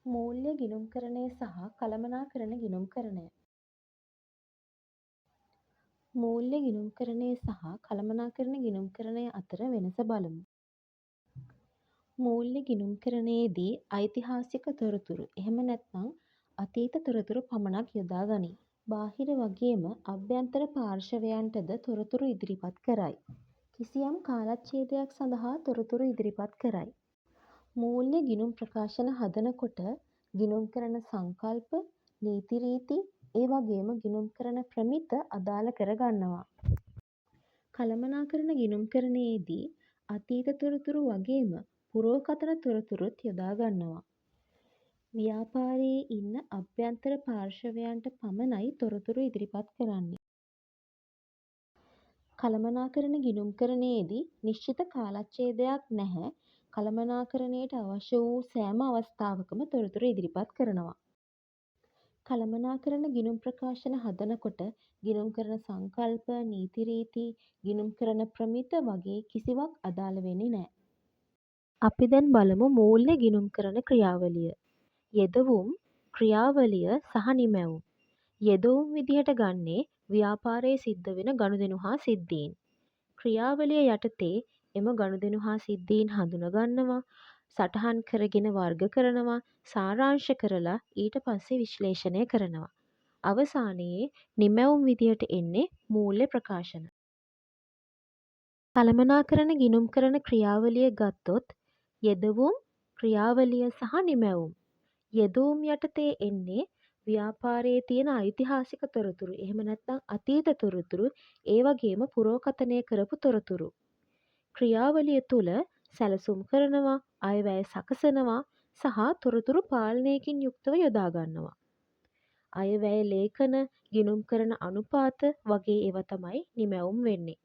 මූල්‍ය ගිණුම්කරණය සහ කළමනාකරණ ගිණුම්කරණය. මූල්‍ය ගිණුම්කරණය සහ කළමනාකරණ ගිණුම්කරණය අතර වෙනස බලමු. මූල්‍ය ගිණුම්කරණයේදී ඓතිහාසික තොරතුරු එහෙම නැත්නම් අතීත තොරතුරු පමණක් යොදා ගනී. බාහිර වගේම අභ්‍යන්තර පාර්ශවයන්ටද තොරතුරු ඉදිරිපත් කරයි. කිසියම් කාලච්ඡේදයක් සඳහා තොරතුරු ඉදිරිපත් කරයි. මූල්‍ය ගිණුම් ප්‍රකාශන හදනකොට ගිණුම් කරන සංකල්ප, නීති රීති, ඒ වගේම ගිණුම් කරන ප්‍රමිත අදාළ කර ගන්නවා. කළමනාකරණ ගිණුම්කරණයේදී අතීත තොරතුරු වගේම පුරෝකථන තොරතුරුත් යොදා ගන්නවා. ව්‍යාපාරයේ ඉන්න අභ්‍යන්තර පාර්ශවයන්ට පමණයි තොරතුරු ඉදිරිපත් කරන්නේ. කළමනාකරණ ගිණුම්කරණයේදී නිශ්චිත කාලච්ඡේදයක් නැහැ. කළමනාකරණයට අවශ්‍ය වූ සෑම අවස්ථාවකම තොරතුරු ඉදිරිපත් කරනවා. කළමනාකරණ ගිණුම් ප්‍රකාශන හදනකොට ගිණුම් කරන සංකල්ප, නීති රීති, ගිණුම් කරන ප්‍රමිත වගේ කිසිවක් අදාළ වෙන්නේ නැහැ. අපි දැන් බලමු මූල්‍ය ගිණුම්කරණ ක්‍රියාවලිය. යෙදවුම්, ක්‍රියාවලිය සහ නිමැවුම්. යෙදවුම් විදිහට ගන්නේ ව්‍යාපාරයේ සිද්ධ වෙන ගනුදෙනු හා සිද්ධීන්. ක්‍රියාවලිය යටතේ එම ගනුදෙනු හා සිද්ධීන් හඳුනගන්නවා, සටහන් කරගෙන වර්ග කරනවා, සාරාංශ කරලා ඊට පස්සේ විශ්ලේෂණය කරනවා. අවසානයේ නිමැවුම් විදිහට එන්නේ මූල්‍ය ප්‍රකාශන. කළමනාකරණ ගිණුම්කරණ ක්‍රියාවලිය ගත්තොත් යෙදවුම්, ක්‍රියාවලිය සහ නිමැවුම්. යෙදවුම් යටතේ එන්නේ ව්‍යාපාරයේ තියෙන ඓතිහාසික තොරතුරු එහෙම නැත්නම් අතීත තොරතුරු, ඒ වගේම පුරෝකථනය කරපු තොරතුරු. ක්‍රියාවලිය තුළ සැලසුම් කරනවා, අයවැය සකසනවා සහ තොරතුරු පාලනයකින් යුක්තව යොදා ගන්නවා. අයවැය ලේඛන, ගිණුම් කරන අනුපාත වගේ ඒවා තමයි නිමැවුම් වෙන්නේ.